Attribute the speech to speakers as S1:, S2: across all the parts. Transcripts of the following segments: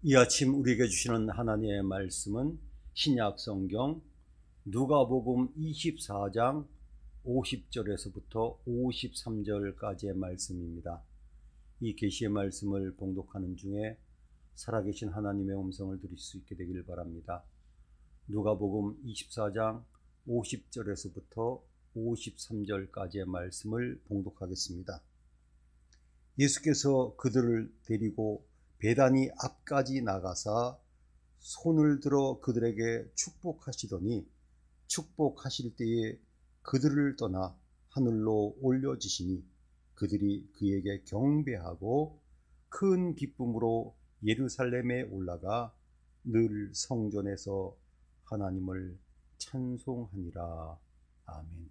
S1: 이 아침 우리에게 주시는 하나님의 말씀은 신약 성경 누가복음 24장 50절에서부터 53절까지의 말씀입니다. 이 계시의 말씀을 봉독하는 중에 살아계신 하나님의 음성을 들을 수 있게 되길 바랍니다. 누가복음 24장 50절에서부터 53절까지의 말씀을 봉독하겠습니다. 예수께서 그들을 데리고 베다니 앞까지 나가사 손을 들어 그들에게 축복하시더니 축복하실 때에 그들을 떠나 하늘로 올려지시니 그들이 그에게 경배하고 큰 기쁨으로 예루살렘에 올라가 늘 성전에서 하나님을 찬송하니라. 아멘.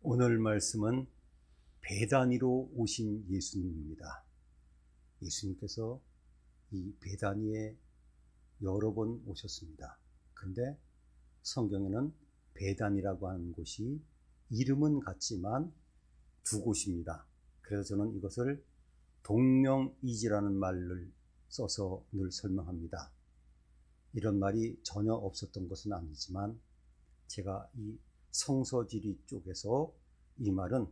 S1: 오늘 말씀은 베다니로 오신 예수님입니다. 예수님께서 이 베다니에 여러 번 오셨습니다. 그런데 성경에는 베다니라고 하는 곳이 이름은 같지만 두 곳입니다. 그래서 저는 이것을 동명이지라는 말을 써서 늘 설명합니다. 이런 말이 전혀 없었던 것은 아니지만 제가 이 성서지리 쪽에서 이 말은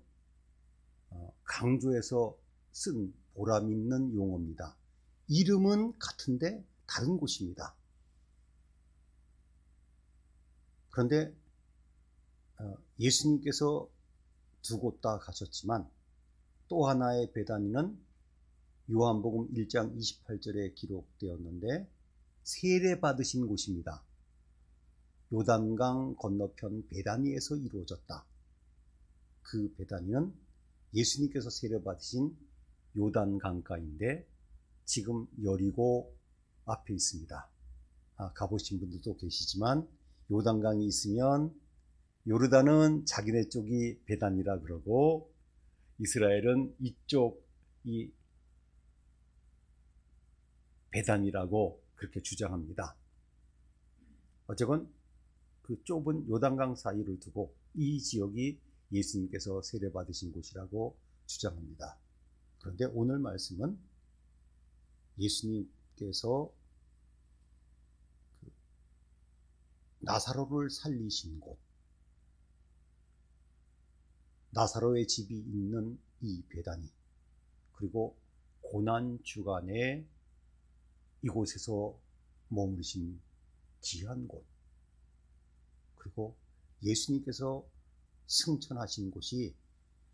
S1: 강조해서 쓴 보람 있는 용어입니다. 이름은 같은데 다른 곳입니다. 그런데 예수님께서 두 곳 다 가셨지만 또 하나의 베다니는 요한복음 1장 28절에 기록되었는데 세례 받으신 곳입니다. 요단강 건너편 베다니에서 이루어졌다. 그 베다니는 예수님께서 세례 받으신 요단강가인데 지금 여리고 앞에 있습니다. 가보신 분들도 계시지만 요단강이 있으면 요르단은 자기네 쪽이 베단이라 그러고 이스라엘은 이쪽이 베단이라고 그렇게 주장합니다. 어쨌건 그 좁은 요단강 사이를 두고 이 지역이 예수님께서 세례 받으신 곳이라고 주장합니다. 그런데 오늘 말씀은 예수님께서 나사로를 살리신 곳, 나사로의 집이 있는 이 베다니, 그리고 고난 주간에 이곳에서 머무르신 귀한 곳, 그리고 예수님께서 승천하신 곳이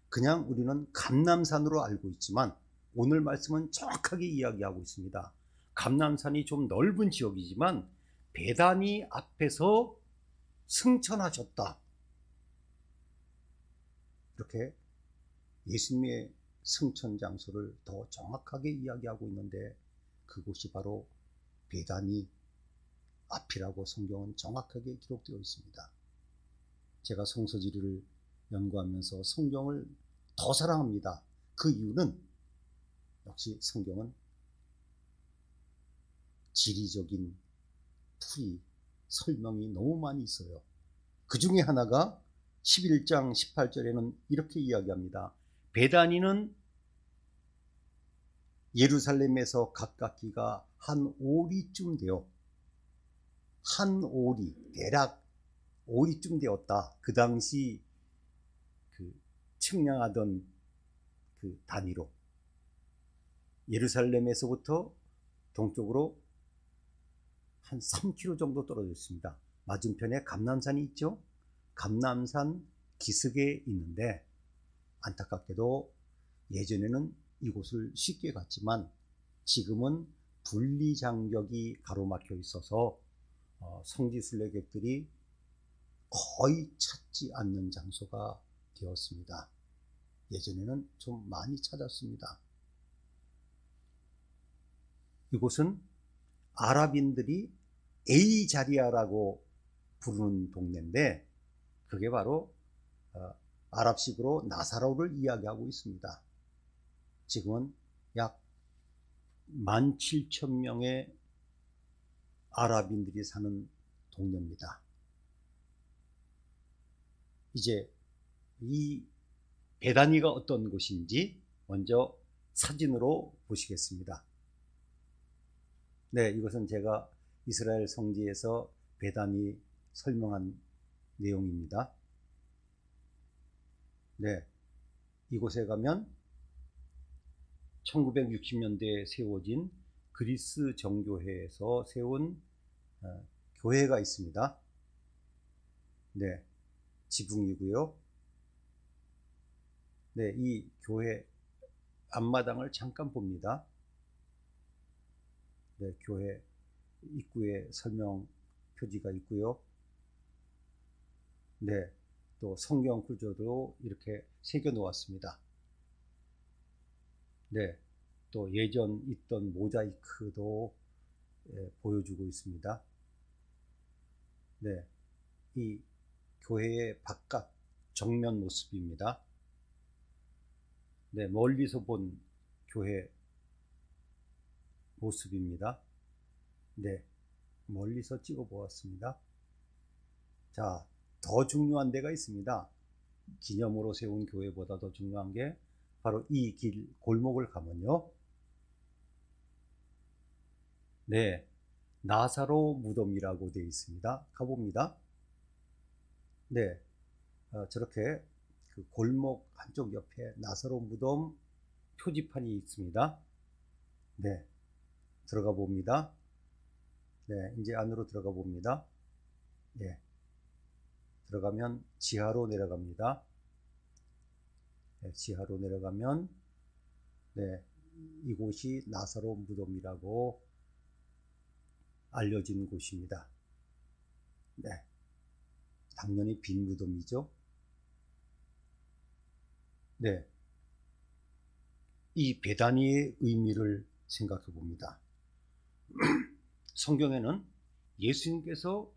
S1: 그냥 우리는 감람산으로 알고 있지만 오늘 말씀은 정확하게 이야기하고 있습니다. 감람산이 좀 넓은 지역이지만 베다니 앞에서 승천하셨다. 이렇게 예수님의 승천 장소를 더 정확하게 이야기하고 있는데 그곳이 바로 베다니 앞이라고 성경은 정확하게 기록되어 있습니다. 제가 성서지리를 연구하면서 성경을 더 사랑합니다. 그 이유는 역시 성경은 지리적인 풀이 설명이 너무 많이 있어요. 그 중에 하나가 11장 18절에는 이렇게 이야기합니다. 베다니는 예루살렘에서 가깝기가 한 오리쯤 되어, 한 오리, 대략 오리쯤 되었다. 그 당시 그 측량하던 그 단위로 예루살렘에서부터 동쪽으로 한 3km 정도 떨어져 있습니다. 맞은편에 감람산이 있죠. 감람산 기슭에 있는데 안타깝게도 예전에는 이곳을 쉽게 갔지만 지금은 분리장벽이 가로막혀 있어서 성지순례객들이 거의 찾지 않는 장소가 되었습니다. 예전에는 좀 많이 찾았습니다. 이곳은 아랍인들이 에이자리아라고 부르는 동네인데 그게 바로 아랍식으로 나사로를 이야기하고 있습니다. 지금은 약 17,000명의 아랍인들이 사는 동네입니다. 이제 이 베다니가 어떤 곳인지 먼저 사진으로 보시겠습니다. 네, 이것은 제가 이스라엘 성지에서 베다니 설명한 내용입니다. 네, 이곳에 가면 1960년대에 세워진 그리스 정교회에서 세운 교회가 있습니다. 네, 지붕이고요. 네, 이 교회 앞마당을 잠깐 봅니다. 네, 교회 입구에 설명 표지가 있고요. 네, 또 성경 구조도 이렇게 새겨 놓았습니다. 네, 또 예전 있던 모자이크도 보여주고 있습니다. 네, 이 교회의 바깥 정면 모습입니다. 네, 멀리서 본 교회 모습입니다. 네, 멀리서 찍어 보았습니다. 자, 더 중요한 데가 있습니다. 기념으로 세운 교회보다 더 중요한 게 바로 이 길 골목을 가면요. 네, 나사로 무덤이라고 되어 있습니다. 가봅니다. 네, 저렇게 그 골목 한쪽 옆에 나사로 무덤 표지판이 있습니다. 네, 들어가 봅니다. 네, 이제 안으로 들어가 봅니다. 네, 들어가면 지하로 내려갑니다. 네, 지하로 내려가면 네, 이곳이 나사로 무덤이라고 알려진 곳입니다. 네, 당연히 빈 무덤이죠. 네, 이 베다니의 의미를 생각해 봅니다. 성경에는 예수님께서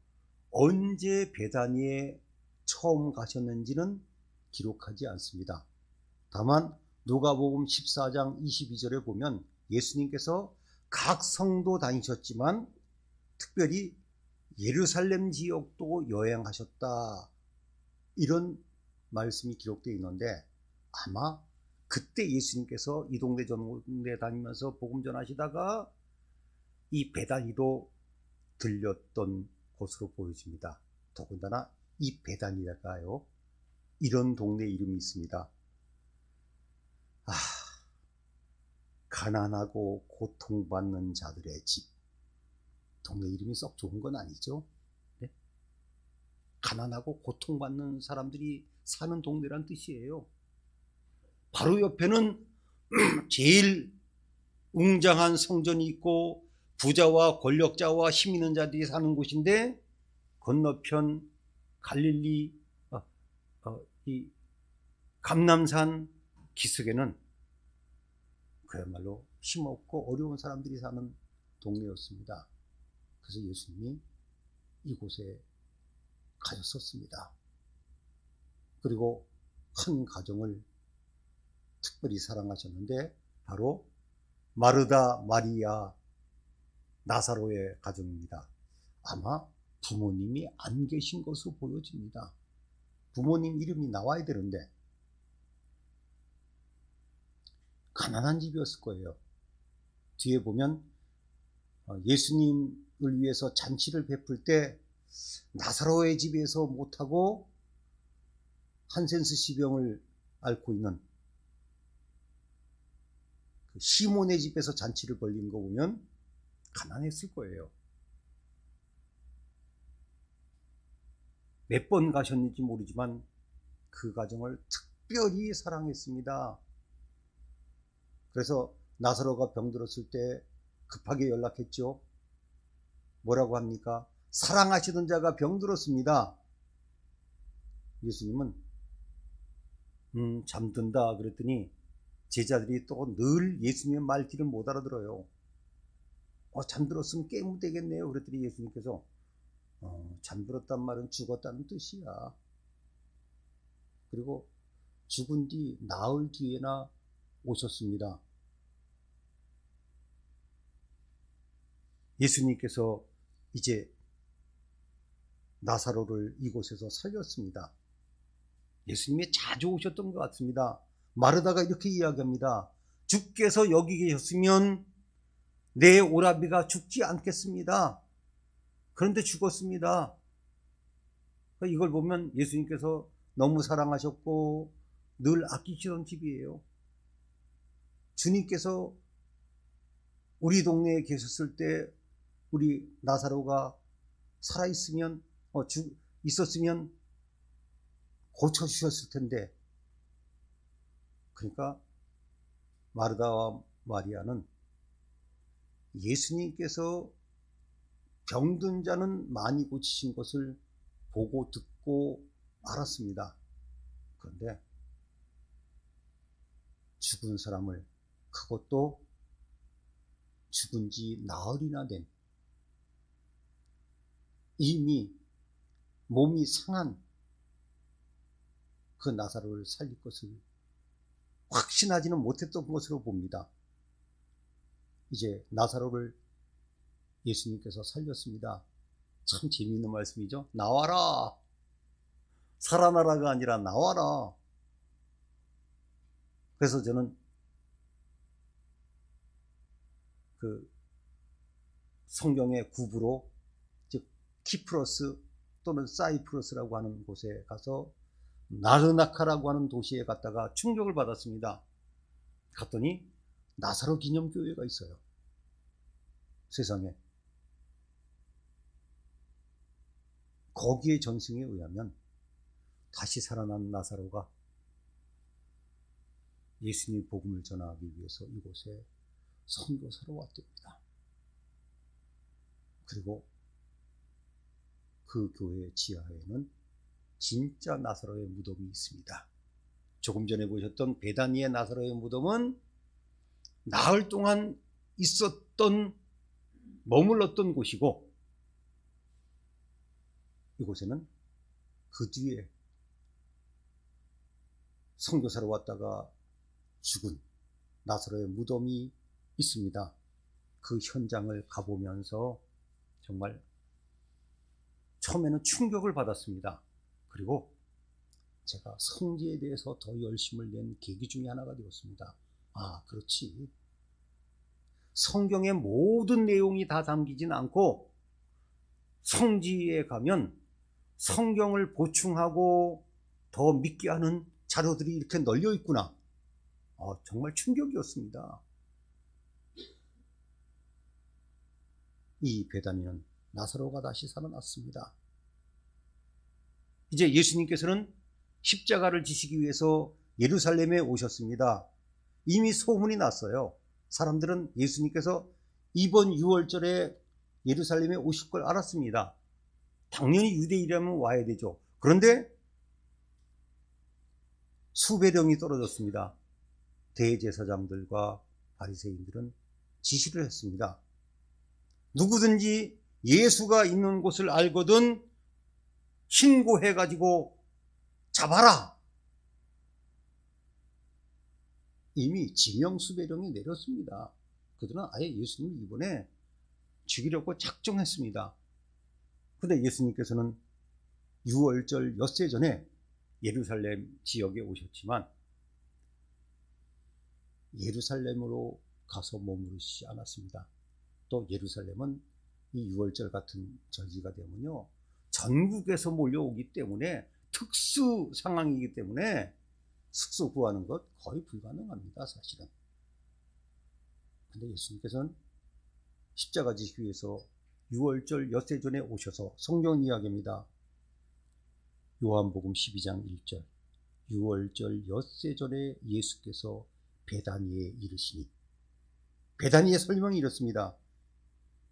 S1: 언제 베다니에 처음 가셨는지는 기록하지 않습니다. 다만 누가복음 14장 22절에 보면 예수님께서 각 성도 다니셨지만 특별히 예루살렘 지역도 여행하셨다, 이런 말씀이 기록되어 있는데, 아마 그때 예수님께서 이 동네 저 동네 다니면서 복음 전하시다가 이 베다니도 들렸던 곳으로 보여집니다. 더군다나 이 베다니가요, 이런 동네 이름이 있습니다. 가난하고 고통받는 자들의 집. 동네 이름이 썩 좋은 건 아니죠. 네? 가난하고 고통받는 사람들이 사는 동네란 뜻이에요. 바로 옆에는 제일 웅장한 성전이 있고 부자와 권력자와 힘 있는 자들이 사는 곳인데, 건너편 갈릴리 이 감람산 기슭에는 그야말로 힘없고 어려운 사람들이 사는 동네였습니다. 그래서 예수님이 이곳에 가셨었습니다. 그리고 한 가정을 특별히 사랑하셨는데, 바로 마르다, 마리아, 나사로의 가정입니다. 아마 부모님이 안 계신 것으로 보여집니다. 부모님 이름이 나와야 되는데 가난한 집이었을 거예요. 뒤에 보면 예수님을 위해서 잔치를 베풀 때 나사로의 집에서 못하고 한센스 시병을 앓고 있는 그 시몬의 집에서 잔치를 벌린 거 보면 가난했을 거예요. 몇 번 가셨는지 모르지만 그 가정을 특별히 사랑했습니다. 그래서 나사로가 병들었을 때 급하게 연락했죠. 뭐라고 합니까? 사랑하시던 자가 병들었습니다. 예수님은 잠든다 그랬더니 제자들이 또 늘 예수님의 말귀를 못 알아들어요. 잠들었으면 깨면 되겠네요. 그랬더니 예수님께서 잠들었단 말은 죽었다는 뜻이야. 그리고 죽은 뒤 나흘 뒤에나 오셨습니다. 예수님께서 이제 나사로를 이곳에서 살렸습니다. 예수님이 자주 오셨던 것 같습니다. 마르다가 이렇게 이야기합니다. 주께서 여기 계셨으면 내 오라비가 죽지 않겠습니다. 그런데 죽었습니다. 이걸 보면 예수님께서 너무 사랑하셨고 늘 아끼시던 집이에요. 주님께서 우리 동네에 계셨을 때 우리 나사로가 살아있으면 있었으면 고쳐주셨을 텐데, 그러니까 마르다와 마리아는 예수님께서 병든 자는 많이 고치신 것을 보고 듣고 알았습니다. 그런데 죽은 사람을, 그것도 죽은 지 나흘이나 된, 이미 몸이 상한 그 나사로를 살릴 것을 확신하지는 못했던 것으로 봅니다. 이제 나사로를 예수님께서 살렸습니다. 참 재미있는 말씀이죠. 나와라. 살아나라가 아니라 나와라. 그래서 저는 그 성경의 구부로, 즉 키프로스 또는 사이프러스라고 하는 곳에 가서 나르나카라고 하는 도시에 갔다가 충격을 받았습니다. 갔더니 나사로 기념교회가 있어요. 세상에. 거기에 전승에 의하면 다시 살아난 나사로가 예수님 복음을 전하기 위해서 이곳에 선교사로 왔답니다. 그리고 그 교회 지하에는 진짜 나사로의 무덤이 있습니다. 조금 전에 보셨던 베다니의 나사로의 무덤은 나흘 동안 머물렀던 곳이고, 이곳에는 그 뒤에 선교사로 왔다가 죽은 나사로의 무덤이 있습니다. 그 현장을 가보면서 정말 처음에는 충격을 받았습니다. 그리고 제가 성지에 대해서 더 열심을 낸 계기 중에 하나가 되었습니다. 아, 그렇지. 성경의 모든 내용이 다 담기진 않고 성지에 가면 성경을 보충하고 더 믿게 하는 자료들이 이렇게 널려 있구나. 정말 충격이었습니다. 이 베다니는 나사로가 다시 살아났습니다. 이제 예수님께서는 십자가를 지시기 위해서 예루살렘에 오셨습니다. 이미 소문이 났어요. 사람들은 예수님께서 이번 6월절에 예루살렘에 오실 걸 알았습니다. 당연히 유대인이라면 와야 되죠. 그런데 수배령이 떨어졌습니다. 대제사장들과 바리새인들은 지시를 했습니다. 누구든지 예수가 있는 곳을 알거든 신고해가지고 잡아라. 이미 지명수배령이 내렸습니다. 그들은 아예 예수님을 이번에 죽이려고 작정했습니다. 그런데 예수님께서는 6월절 엿새 전에 예루살렘 지역에 오셨지만 예루살렘으로 가서 머무르시지 않았습니다. 또 예루살렘은 이 6월절 같은 절기가 되면요, 전국에서 몰려오기 때문에 특수 상황이기 때문에 숙소 구하는 것 거의 불가능합니다, 사실은. 근데 예수님께서는 십자가 지시기 위해서 6월절 엿새 전에 오셔서, 성경 이야기입니다. 요한복음 12장 1절. 6월절 엿새 전에 예수께서 베다니에 이르시니, 베다니의 설명이 이렇습니다.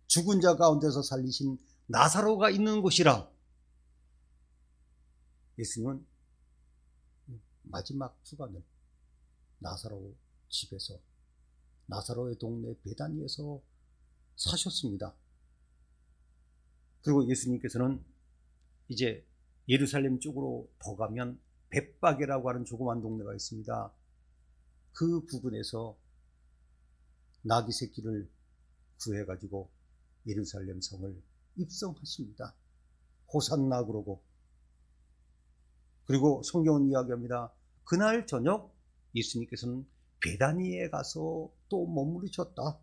S1: 죽은 자 가운데서 살리신 나사로가 있는 곳이라. 예수님은 마지막 휴가는 나사로 집에서, 나사로의 동네 베다니에서 사셨습니다. 그리고 예수님께서는 이제 예루살렘 쪽으로 더 가면 벳바게라고 하는 조그만 동네가 있습니다. 그 부근에서 나귀 새끼를 구해가지고 예루살렘 성을 입성하십니다. 호산나 그러고. 그리고 성경은 이야기합니다. 그날 저녁 예수님께서는 베다니에 가서 또 머무르셨다.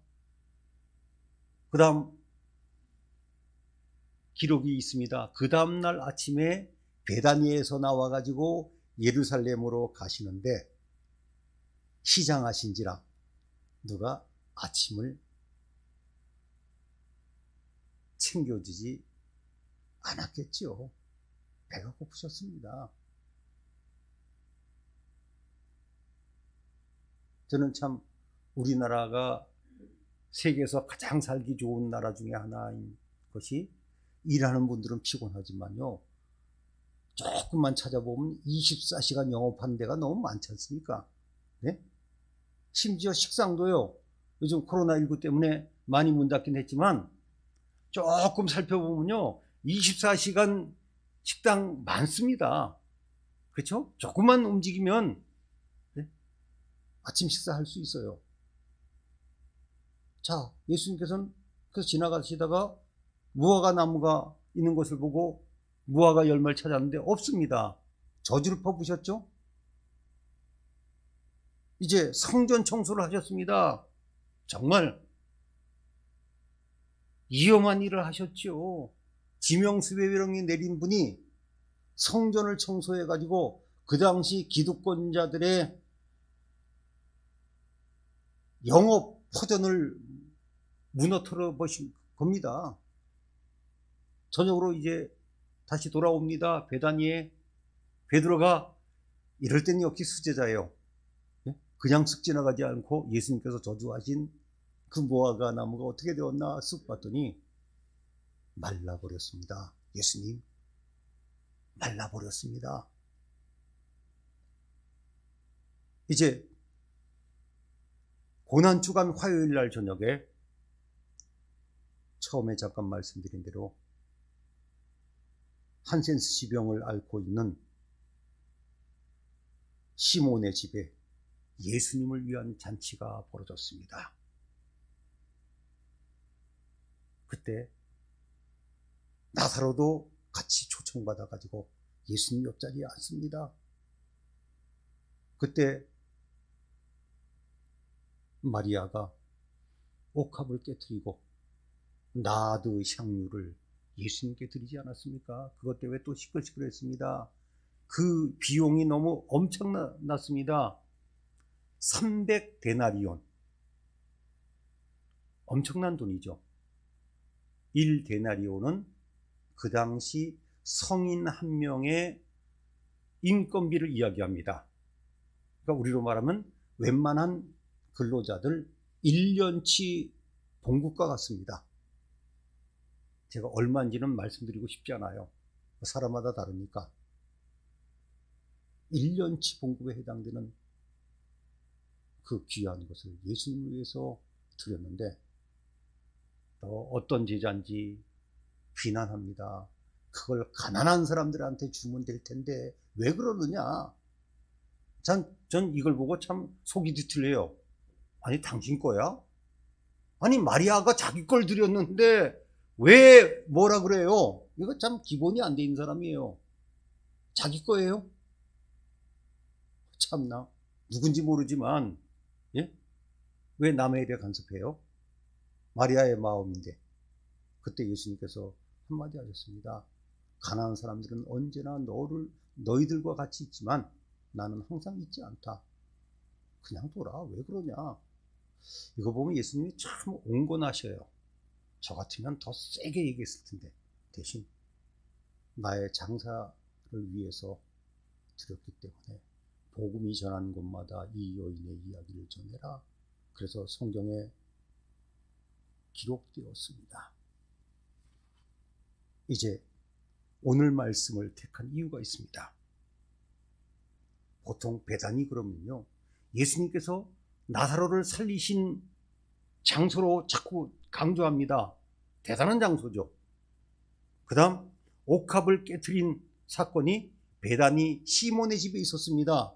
S1: 그 다음 기록이 있습니다. 그 다음날 아침에 베다니에서 나와가지고 예루살렘으로 가시는데 시장하신지라 누가 아침을 챙겨주지 않았겠지요. 배가 고프셨습니다. 저는 참 우리나라가 세계에서 가장 살기 좋은 나라 중에 하나인 것이, 일하는 분들은 피곤하지만요, 조금만 찾아보면 24시간 영업하는 데가 너무 많지 않습니까? 네? 심지어 식당도요, 요즘 코로나19 때문에 많이 문 닫긴 했지만 조금 살펴보면요 24시간 식당 많습니다. 그렇죠? 조금만 움직이면 아침 식사할 수 있어요. 자, 예수님께서는 그래서 지나가시다가 무화과 나무가 있는 것을 보고 무화과 열매를 찾았는데 없습니다. 저주를 퍼부으셨죠? 이제 성전 청소를 하셨습니다. 정말 위험한 일을 하셨죠. 지명수배령이 내린 분이 성전을 청소해가지고 그 당시 기득권자들의 영업 터전을 무너뜨려 보신 겁니다. 저녁으로 이제 다시 돌아옵니다. 베다니에 베드로가, 이럴 땐 역시 수제자예요. 그냥 쓱 지나가지 않고 예수님께서 저주하신 그 무화과 나무가 어떻게 되었나 쓱 봤더니 말라버렸습니다. 예수님 말라버렸습니다. 이제 고난주간 화요일날 저녁에 처음에 잠깐 말씀드린 대로 한센스 지병을 앓고 있는 시몬의 집에 예수님을 위한 잔치가 벌어졌습니다. 그때 나사로도 같이 초청받아가지고 예수님 옆자리에 앉습니다. 그때 마리아가 옥합을 깨뜨리고 나드 향유를 예수님께 드리지 않았습니까? 그것 때문에 또 시끌시끌했습니다. 그 비용이 너무 엄청났습니다. 300데나리온. 엄청난 돈이죠. 1데나리온은 그 당시 성인 한 명의 인건비를 이야기합니다. 그러니까 우리로 말하면 웬만한 근로자들 1년치 봉급과 같습니다. 제가 얼마인지는 말씀드리고 싶지 않아요. 사람마다 다르니까. 1년치 봉급에 해당되는 그 귀한 것을 예수님을 위해서 드렸는데 어떤 제자인지 비난합니다. 그걸 가난한 사람들한테 주면 될 텐데 왜 그러느냐. 전 이걸 보고 참 속이 뒤틀려요. 아니 당신 거야? 아니 마리아가 자기 걸 드렸는데 왜 뭐라 그래요? 이거 참 기본이 안 돼 있는 사람이에요. 자기 거예요? 참나 누군지 모르지만 예? 왜 남의 일에 간섭해요? 마리아의 마음인데. 그때 예수님께서 한마디 하셨습니다. 가난한 사람들은 언제나 너희들과 같이 있지만 나는 항상 있지 않다. 그냥 둬라. 왜 그러냐. 이거 보면 예수님이 참 온건하셔요. 저 같으면 더 세게 얘기했을 텐데 대신 나의 장사를 위해서 드렸기 때문에 복음이 전하는 곳마다 이 여인의 이야기를 전해라. 그래서 성경에 기록되었습니다. 이제 오늘 말씀을 택한 이유가 있습니다. 보통 베다니 그러면요, 예수님께서 나사로를 살리신 장소로 자꾸 강조합니다. 대단한 장소죠. 그 다음 옥합을 깨트린 사건이 베다니 시몬의 집에 있었습니다.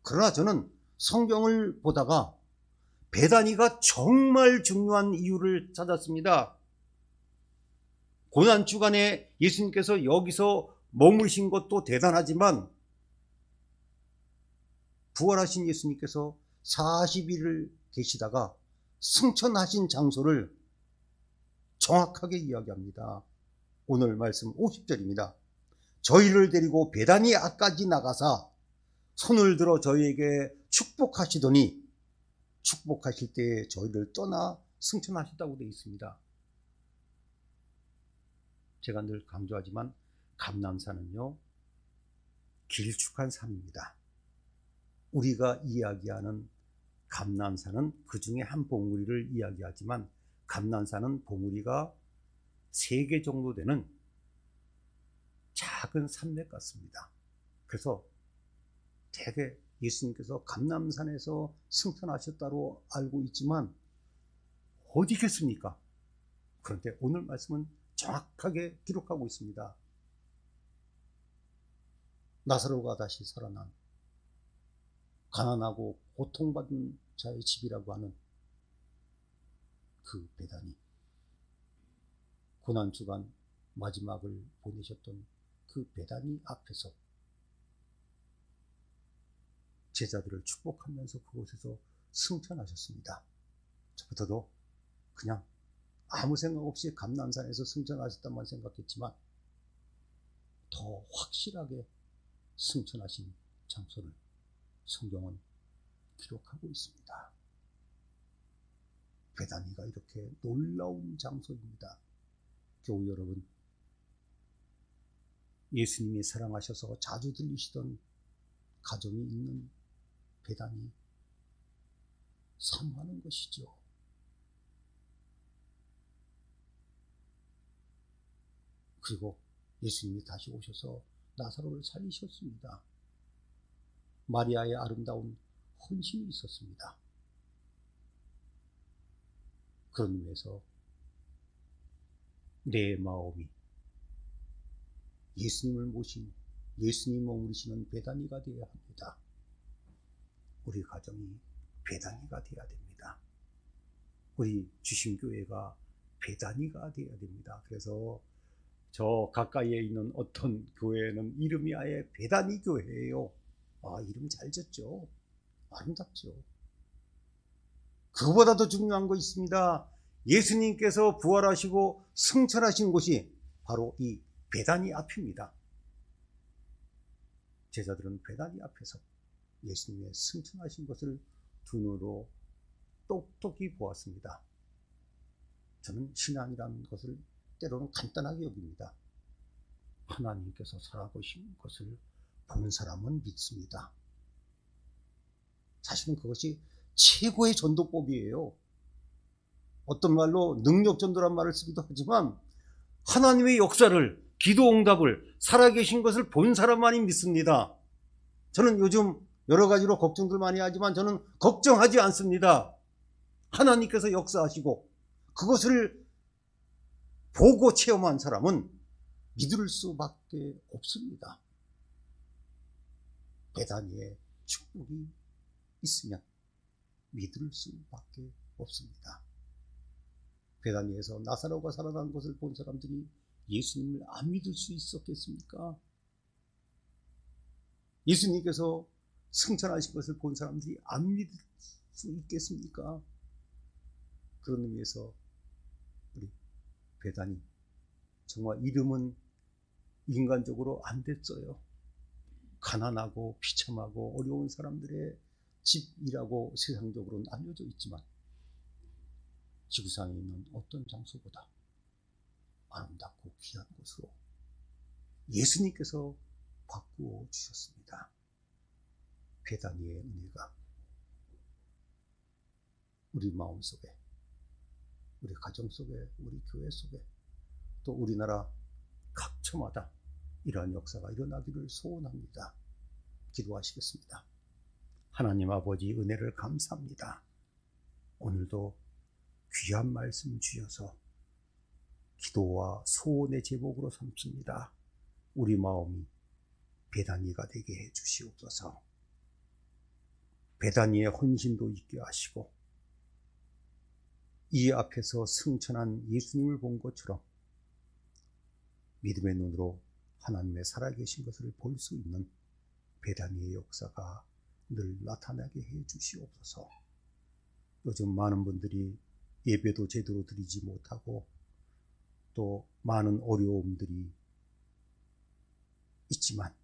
S1: 그러나 저는 성경을 보다가 베다니가 정말 중요한 이유를 찾았습니다. 고난주간에 예수님께서 여기서 머무르신 것도 대단하지만 부활하신 예수님께서 40일을 계시다가 승천하신 장소를 정확하게 이야기합니다. 오늘 말씀 50절입니다. 저희를 데리고 베다니 앞까지 나가사 손을 들어 저희에게 축복하시더니 축복하실 때에 저희를 떠나 승천하셨다고 되어 있습니다. 제가 늘 강조하지만 감람산은요, 길쭉한 산입니다. 우리가 이야기하는 감람산은 그 중에 한 봉우리를 이야기하지만 감람산은 봉우리가 3개 정도 되는 작은 산맥 같습니다. 그래서 되게 예수님께서 감람산에서 승천하셨다고 알고 있지만 어디겠습니까? 그런데 오늘 말씀은 정확하게 기록하고 있습니다. 나사로가 다시 살아난 가난하고 고통받은 자의 집이라고 하는 그 베다니, 고난주간 마지막을 보내셨던 그 베다니 앞에서 제자들을 축복하면서 그곳에서 승천하셨습니다. 저부터도 그냥 아무 생각 없이 감람산에서 승천하셨다만 생각했지만 더 확실하게 승천하신 장소를 성경은 기록하고 있습니다. 베다니가 이렇게 놀라운 장소입니다. 교우 여러분, 예수님이 사랑하셔서 자주 들리시던 가정이 있는 베다니 사모하는 것이죠. 그리고 예수님이 다시 오셔서 나사로를 살리셨습니다. 마리아의 아름다운 헌신이 있었습니다. 그런 의미에서 내 마음이 예수님을 모신, 예수님 머무르시는 베다니가 되어야 합니다. 우리 가정이 베다니가 되어야 됩니다. 우리 주심교회가 베다니가 되어야 됩니다. 그래서 저 가까이에 있는 어떤 교회는 이름이 아예 베다니 교회예요. 이름 잘 졌죠. 아름답죠. 그거보다 더 중요한 거 있습니다. 예수님께서 부활하시고 승천하신 곳이 바로 이 베다니 앞입니다. 제자들은 베다니 앞에서 예수님의 승천하신 것을 두 눈으로 똑똑히 보았습니다. 저는 신앙이라는 것을 때로는 간단하게 여깁니다. 하나님께서 살아계신 것을 본 사람은 믿습니다. 사실은 그것이 최고의 전도법이에요. 어떤 말로 능력전도란 말을 쓰기도 하지만 하나님의 역사를, 기도응답을, 살아계신 것을 본 사람만이 믿습니다. 저는 요즘 여러 가지로 걱정들 많이 하지만 저는 걱정하지 않습니다. 하나님께서 역사하시고 그것을 보고 체험한 사람은 믿을 수밖에 없습니다. 베다니의 축복이 있으면 믿을 수밖에 없습니다. 베다니에서 나사로가 살아난 것을 본 사람들이 예수님을 안 믿을 수 있었겠습니까? 예수님께서 승천하신 것을 본 사람들이 안 믿을 수 있겠습니까? 그런 의미에서 우리 베다니, 정말 이름은 인간적으로 안 됐어요. 가난하고 비참하고 어려운 사람들의 집이라고 세상적으로는 알려져 있지만 지구상에 있는 어떤 장소보다 아름답고 귀한 곳으로 예수님께서 바꾸어 주셨습니다. 베다니의 은혜가 우리 마음속에, 우리 가정 속에, 우리 교회 속에, 또 우리나라 각처마다 이러한 역사가 일어나기를 소원합니다. 기도하시겠습니다. 하나님 아버지, 은혜를 감사합니다. 오늘도 귀한 말씀 주셔서 기도와 소원의 제목으로 삼습니다. 우리 마음이 베다니가 되게 해 주시옵소서. 베다니의 헌신도 있게 하시고 이 앞에서 승천한 예수님을 본 것처럼 믿음의 눈으로 하나님의 살아계신 것을 볼 수 있는 베다니의 역사가 늘 나타나게 해 주시옵소서. 요즘 많은 분들이 예배도 제대로 드리지 못하고 또 많은 어려움들이 있지만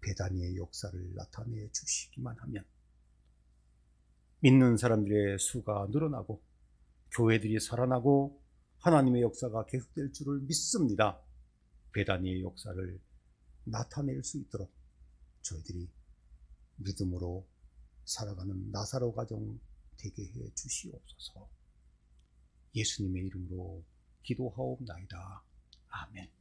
S1: 베다니의 역사를 나타내 주시기만 하면 믿는 사람들의 수가 늘어나고 교회들이 살아나고 하나님의 역사가 계속될 줄을 믿습니다. 베다니의 역사를 나타낼 수 있도록 저희들이 믿음으로 살아가는 나사로 가정 되게 해 주시옵소서. 예수님의 이름으로 기도하옵나이다. 아멘.